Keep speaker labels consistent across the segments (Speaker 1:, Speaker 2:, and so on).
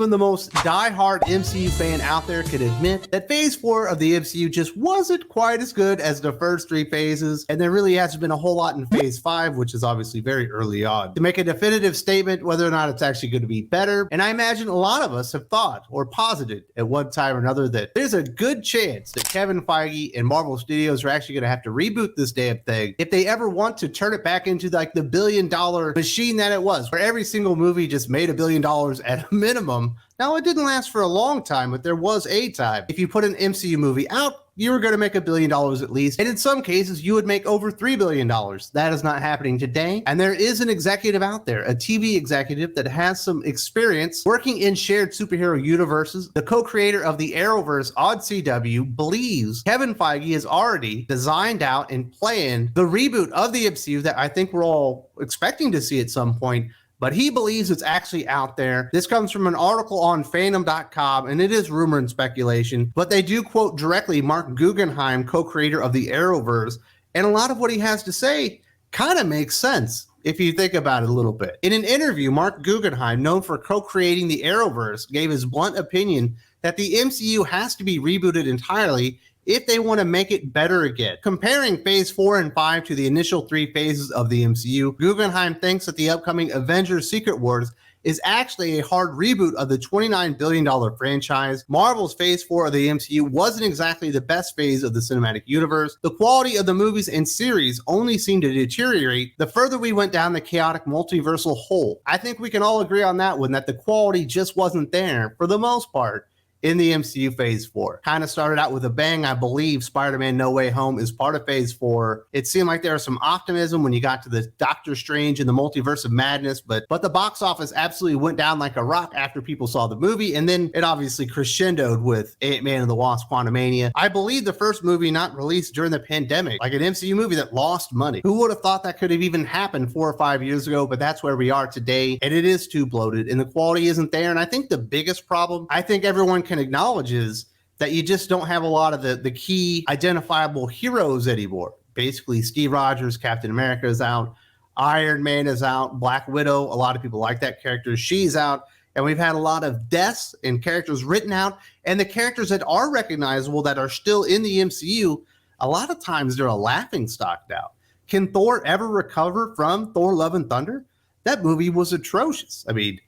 Speaker 1: Even the most die-hard MCU fan out there could admit that Phase 4 of the MCU just wasn't quite as good as the first three phases, and there really hasn't been a whole lot in Phase 5, which is obviously very early on, to make a definitive statement whether or not it's actually going to be better. And I imagine a lot of us have thought or posited at one time or another that there's a good chance that Kevin Feige and Marvel Studios are actually going to have to reboot this damn thing if they ever want to turn it back into like the billion-dollar machine that it was, where every single movie just made $1 billion at a minimum. Now, it didn't last for a long time, but there was a time. If you put an MCU movie out, you were going to make $1 billion at least. And in some cases, you would make over $3 billion. That is not happening today. And there is an executive out there, a TV executive that has some experience working in shared superhero universes. The co-creator of the Arrowverse on CW believes Kevin Feige has already designed out and planned the reboot of the MCU that I think we're all expecting to see at some point. But he believes it's actually out there. This comes from an article on fandom.com, and it is rumor and speculation, but they do quote directly Marc Guggenheim, co-creator of the Arrowverse, and a lot of what he has to say kind of makes sense if you think about it a little bit. In an interview, Marc Guggenheim, known for co-creating the Arrowverse, gave his blunt opinion that the MCU has to be rebooted entirely if they want to make it better again. Comparing Phase 4 and 5 to the initial three phases of the MCU, Guggenheim thinks that the upcoming Avengers Secret Wars is actually a hard reboot of the $29 billion franchise. Marvel's Phase 4 of the MCU wasn't exactly the best phase of the cinematic universe. The quality of the movies and series only seemed to deteriorate the further we went down the chaotic multiversal hole. I think we can all agree on that one, that the quality just wasn't there for the most part in the MCU Phase 4. Kind of started out with a bang. I believe Spider-Man No Way Home is part of Phase 4. It seemed like there was some optimism when you got to the Doctor Strange and the Multiverse of Madness, but the box office absolutely went down like a rock after people saw the movie, and then it obviously crescendoed with Ant-Man and the Wasp: Quantumania. I believe the first movie not released during the pandemic, like an MCU movie that lost money. Who would have thought that could have even happened 4 or 5 years ago? But that's where we are today, and it is too bloated, and the quality isn't there. And I think the biggest problem, I think everyone can acknowledge, is that you just don't have a lot of the key identifiable heroes anymore. Basically, Steve Rogers, Captain America is out, Iron Man is out, Black Widow, a lot of people like that character, she's out, and we've had a lot of deaths and characters written out, and the characters that are recognizable that are still in the MCU, a lot of times they're a laughingstock now. Can Thor ever recover from Thor: Love and Thunder? That movie was atrocious. I mean,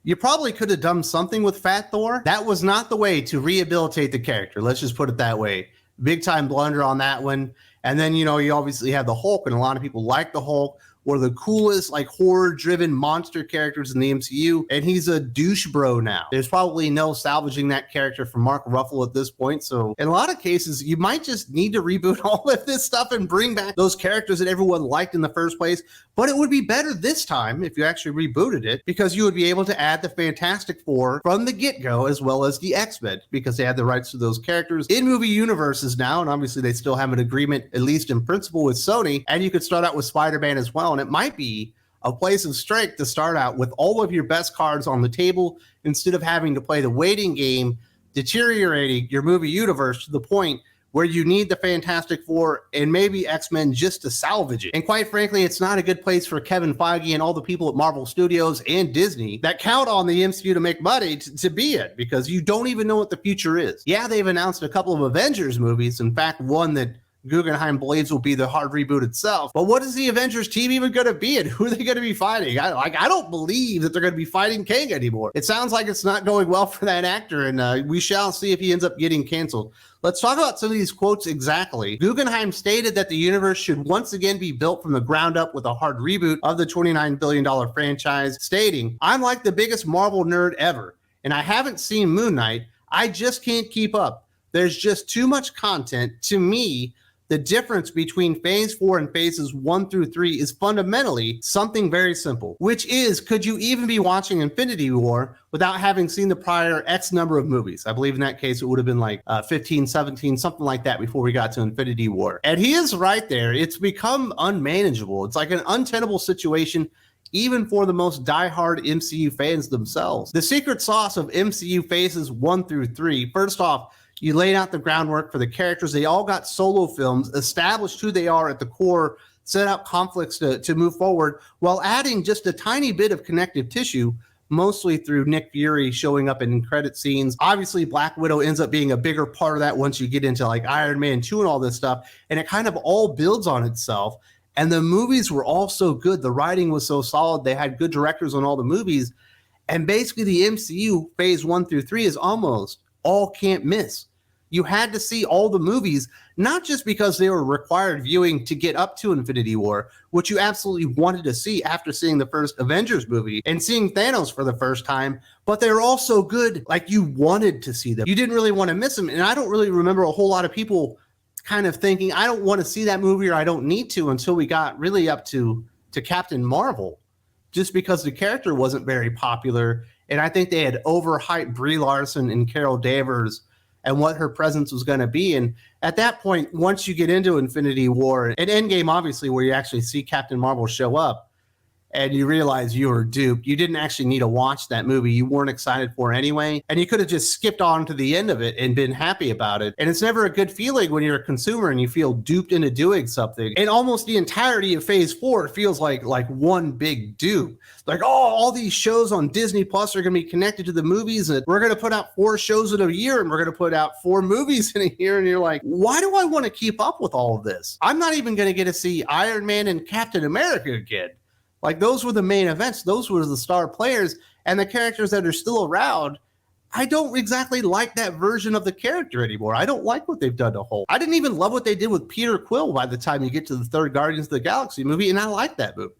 Speaker 1: you probably could have done something with Fat Thor. That was not the way to rehabilitate the character. Let's just put it that way. Big time blunder on that one. And then, you obviously have the Hulk, and a lot of people like the Hulk, one of the coolest, like, horror-driven monster characters in the MCU, and he's a douche bro now. There's probably no salvaging that character from Mark Ruffalo at this point, so in a lot of cases, you might just need to reboot all of this stuff and bring back those characters that everyone liked in the first place, but it would be better this time if you actually rebooted it, because you would be able to add the Fantastic Four from the get-go, as well as the X-Men, because they had the rights to those characters in movie universes now, and obviously they still have an agreement, at least in principle, with Sony, and you could start out with Spider-Man as well. And it might be a place of strength to start out with all of your best cards on the table instead of having to play the waiting game, deteriorating your movie universe to the point where you need the Fantastic Four and maybe X-Men just to salvage it. And quite frankly, it's not a good place for Kevin Feige and all the people at Marvel Studios and Disney that count on the MCU to make money to be it, because you don't even know what the future is. Yeah, they've announced a couple of Avengers movies. In fact, one that Guggenheim believes will be the hard reboot itself. But what is the Avengers team even going to be, and who are they going to be fighting? I don't believe that they're going to be fighting Kang anymore. It sounds like it's not going well for that actor, and we shall see if he ends up getting canceled. Let's talk about some of these quotes exactly. Guggenheim stated that the universe should once again be built from the ground up with a hard reboot of the $29 billion franchise, stating, "I'm like the biggest Marvel nerd ever, and I haven't seen Moon Knight. I just can't keep up. There's just too much content. To me, the difference between Phase 4 and Phases 1 through 3 is fundamentally something very simple, which is, could you even be watching Infinity War without having seen the prior X number of movies? I believe in that case, it would have been like 15, 17, something like that before we got to Infinity War. And he is right there. It's become unmanageable. It's like an untenable situation, even for the most diehard MCU fans themselves. The secret sauce of MCU Phases 1 through 3, first off, you laid out the groundwork for the characters. They all got solo films, established who they are at the core, set up conflicts to move forward, while adding just a tiny bit of connective tissue mostly through Nick Fury showing up in credit scenes. Obviously, Black Widow ends up being a bigger part of that once you get into like Iron Man 2 and all this stuff. And it kind of all builds on itself. And the movies were all so good. The writing was so solid. They had good directors on all the movies. And basically, the MCU phase 1 through 3 is almost all can't miss. You had to see all the movies, not just because they were required viewing to get up to Infinity War, which you absolutely wanted to see after seeing the first Avengers movie and seeing Thanos for the first time, but they were all so good, like you wanted to see them. You didn't really want to miss them. And I don't really remember a whole lot of people kind of thinking, I don't want to see that movie or I don't need to, until we got really up to Captain Marvel, just because the character wasn't very popular. And I think they had overhyped Brie Larson and Carol Danvers and what her presence was going to be. And at that point, once you get into Infinity War and Endgame, obviously, where you actually see Captain Marvel show up and you realize you were duped, you didn't actually need to watch that movie. You weren't excited for it anyway. And you could have just skipped on to the end of it and been happy about it. And it's never a good feeling when you're a consumer and you feel duped into doing something. And almost the entirety of phase 4 feels like one big dupe. Like, oh, all these shows on Disney Plus are going to be connected to the movies, and we're going to put out 4 shows in a year, and we're going to put out 4 movies in a year. And you're like, why do I want to keep up with all of this? I'm not even going to get to see Iron Man and Captain America again. Like, those were the main events. Those were the star players, and the characters that are still around, I don't exactly like that version of the character anymore. I don't like what they've done to Hulk. I didn't even love what they did with Peter Quill by the time you get to the 3rd Guardians of the Galaxy movie, and I like that movie.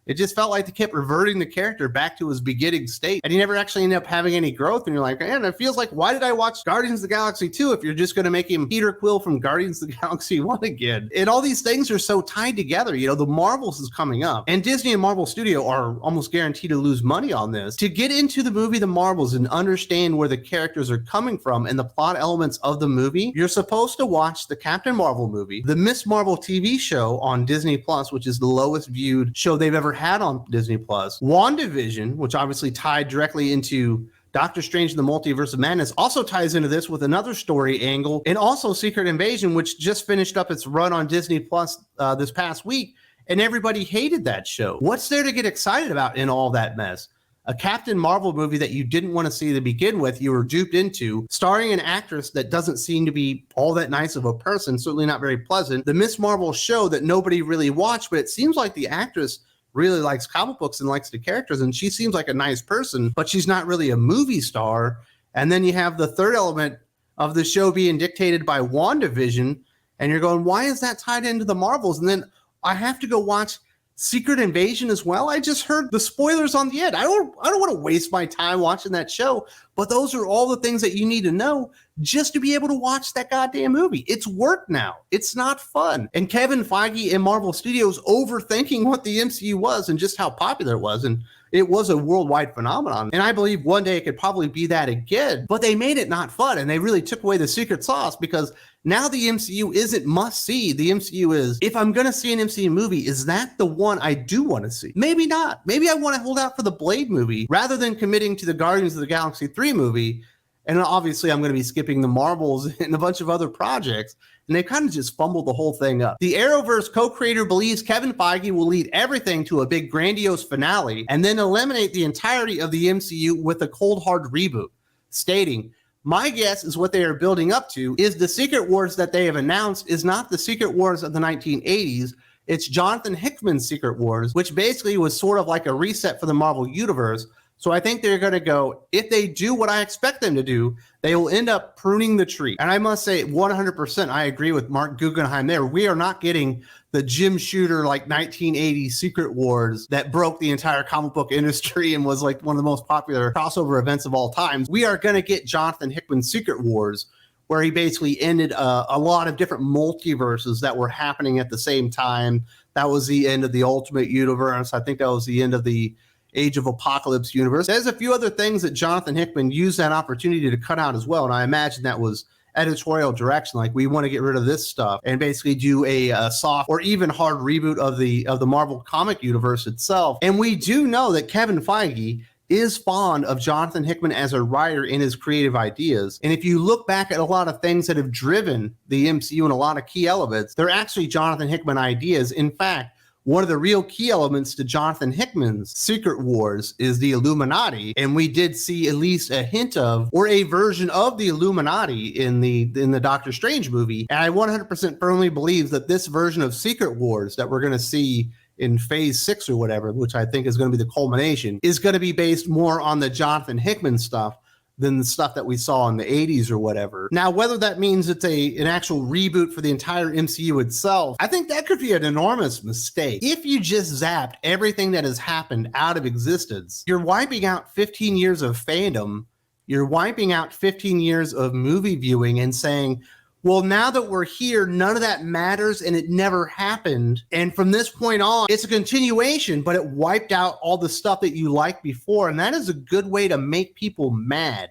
Speaker 1: It just felt like they kept reverting the character back to his beginning state, and he never actually ended up having any growth. And you're like, man, it feels like, why did I watch Guardians of the Galaxy 2 if you're just going to make him Peter Quill from Guardians of the Galaxy 1 again? And all these things are so tied together. You know, the Marvels is coming up, and Disney and Marvel Studio are almost guaranteed to lose money on this. To get into the movie The Marvels and understand where the characters are coming from and the plot elements of the movie, you're supposed to watch the Captain Marvel movie, the Miss Marvel TV show on Disney Plus, which is the lowest viewed show they've ever had on Disney Plus. WandaVision, which obviously tied directly into Doctor Strange and the Multiverse of Madness, also ties into this with another story angle, and also Secret Invasion, which just finished up its run on Disney Plus this past week, and everybody hated that show. What's there to get excited about in all that mess? A Captain Marvel movie that you didn't want to see to begin with, you were duped into, starring an actress that doesn't seem to be all that nice of a person, certainly not very pleasant. The Miss Marvel show that nobody really watched, but it seems like the actress really likes comic books and likes the characters, and she seems like a nice person, but she's not really a movie star. And then you have the third element of the show being dictated by WandaVision, and you're going, why is that tied into the Marvels? And then I have to go watch Secret Invasion as well. I just heard the spoilers on the end. I don't want to waste my time watching that show, but those are all the things that you need to know just to be able to watch that goddamn movie. It's work now. It's not fun. And Kevin Feige and Marvel Studios overthinking what the MCU was and just how popular it was. And it was a worldwide phenomenon. And I believe one day it could probably be that again, but they made it not fun. And they really took away the secret sauce, because now the MCU isn't must see. The MCU is, if I'm going to see an MCU movie, is that the one I do want to see? Maybe not. Maybe I want to hold out for the Blade movie rather than committing to the Guardians of the Galaxy 3 movie. And obviously I'm going to be skipping the Marvels and a bunch of other projects. And they kind of just fumbled the whole thing up. The Arrowverse co-creator believes Kevin Feige will lead everything to a big grandiose finale and then eliminate the entirety of the MCU with a cold hard reboot, stating, my guess is what they are building up to is the Secret Wars that they have announced is not the Secret Wars of the 1980s. It's Jonathan Hickman's Secret Wars, which basically was sort of like a reset for the Marvel Universe. So I think they're going to go, if they do what I expect them to do, they will end up pruning the tree. And I must say 100%, I agree with Marc Guggenheim there. We are not getting the Jim Shooter like 1980 Secret Wars that broke the entire comic book industry and was like one of the most popular crossover events of all time. We are going to get Jonathan Hickman's Secret Wars, where he basically ended a lot of different multiverses that were happening at the same time. That was the end of the Ultimate Universe. I think that was the end of the Age of Apocalypse universe. There's a few other things that Jonathan Hickman used that opportunity to cut out as well. And I imagine that was editorial direction. Like, we want to get rid of this stuff and basically do a soft or even hard reboot of the Marvel comic universe itself. And we do know that Kevin Feige is fond of Jonathan Hickman as a writer in his creative ideas. And if you look back at a lot of things that have driven the MCU and a lot of key elements, they're actually Jonathan Hickman ideas. In fact, one of the real key elements to Jonathan Hickman's Secret Wars is the Illuminati, and we did see at least a hint of, or a version of, the Illuminati in the Doctor Strange movie. And I 100% firmly believe that this version of Secret Wars that we're going to see in phase 6 or whatever, which I think is going to be the culmination, is going to be based more on the Jonathan Hickman stuff than the stuff that we saw in the 80s or whatever. Now, whether that means it's an actual reboot for the entire MCU itself, I think that could be an enormous mistake. If you just zapped everything that has happened out of existence, you're wiping out 15 years of fandom, you're wiping out 15 years of movie viewing and saying, well, now that we're here, none of that matters and it never happened. And from this point on, it's a continuation, but it wiped out all the stuff that you liked before. And that is a good way to make people mad.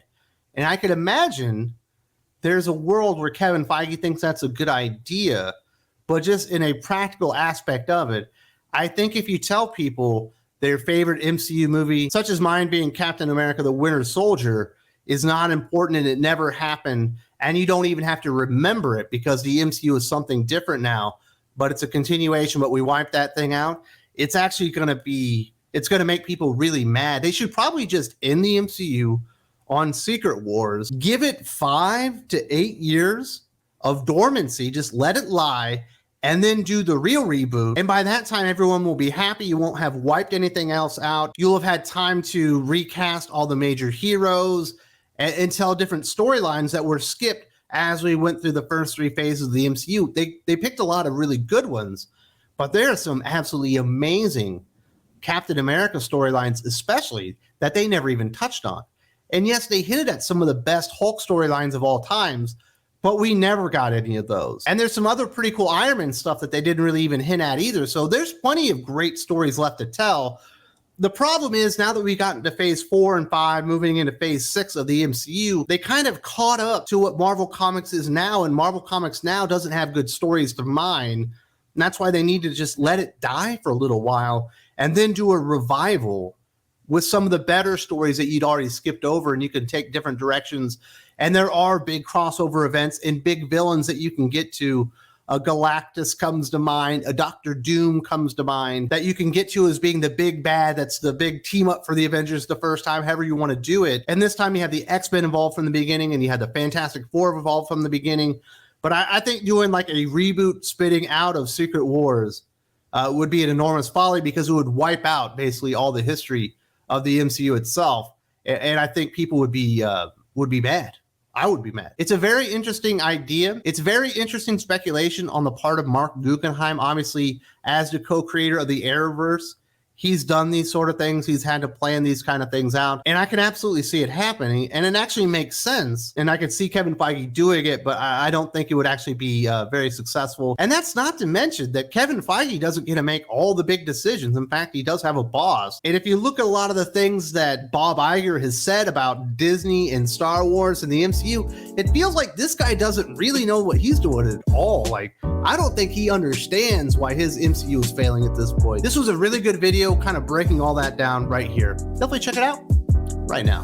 Speaker 1: And I could imagine there's a world where Kevin Feige thinks that's a good idea, but just in a practical aspect of it, I think if you tell people their favorite MCU movie, such as mine being Captain America: The Winter Soldier, is not important and it never happened, and you don't even have to remember it because the MCU is something different now, but it's a continuation, but we wiped that thing out, it's actually going to make people really mad. They should probably just end the MCU on Secret Wars, give it 5 to 8 years of dormancy, just let it lie, and then do the real reboot. And by that time, everyone will be happy. You won't have wiped anything else out. You'll have had time to recast all the major heroes and tell different storylines that were skipped as we went through the first 3 phases of the MCU. They picked a lot of really good ones, but there are some absolutely amazing Captain America storylines, especially, that they never even touched on. And yes, they hinted at some of the best Hulk storylines of all times, but we never got any of those. And there's some other pretty cool Iron Man stuff that they didn't really even hint at either. So there's plenty of great stories left to tell. The problem is, now that we've gotten to phase 4 and 5, moving into phase 6 of the MCU, they kind of caught up to what Marvel Comics is now, and Marvel Comics now doesn't have good stories to mine. And that's why they need to just let it die for a little while and then do a revival with some of the better stories that you'd already skipped over, and you can take different directions. And there are big crossover events and big villains that you can get to. A Galactus comes to mind, a Doctor Doom comes to mind, that you can get to as being the big bad. That's the big team up for the Avengers the first time, however you want to do it. And this time you have the X-Men involved from the beginning, and you had the Fantastic Four involved from the beginning. But I think doing like a reboot spitting out of Secret Wars would be an enormous folly, because it would wipe out basically all the history of the MCU itself. And I think people would be mad. I would be mad. It's a very interesting idea. It's very interesting speculation on the part of Marc Guggenheim, obviously, as the co-creator of the Arrowverse. He's done these sort of things. He's had to plan these kind of things out. And I can absolutely see it happening. And it actually makes sense. And I could see Kevin Feige doing it, but I don't think it would actually be very successful. And that's not to mention that Kevin Feige doesn't get to make all the big decisions. In fact, he does have a boss. And if you look at a lot of the things that Bob Iger has said about Disney and Star Wars and the MCU, it feels like this guy doesn't really know what he's doing at all. Like, I don't think he understands why his MCU is failing at this point. This was a really good video, kind of breaking all that down right here. Definitely check it out right now.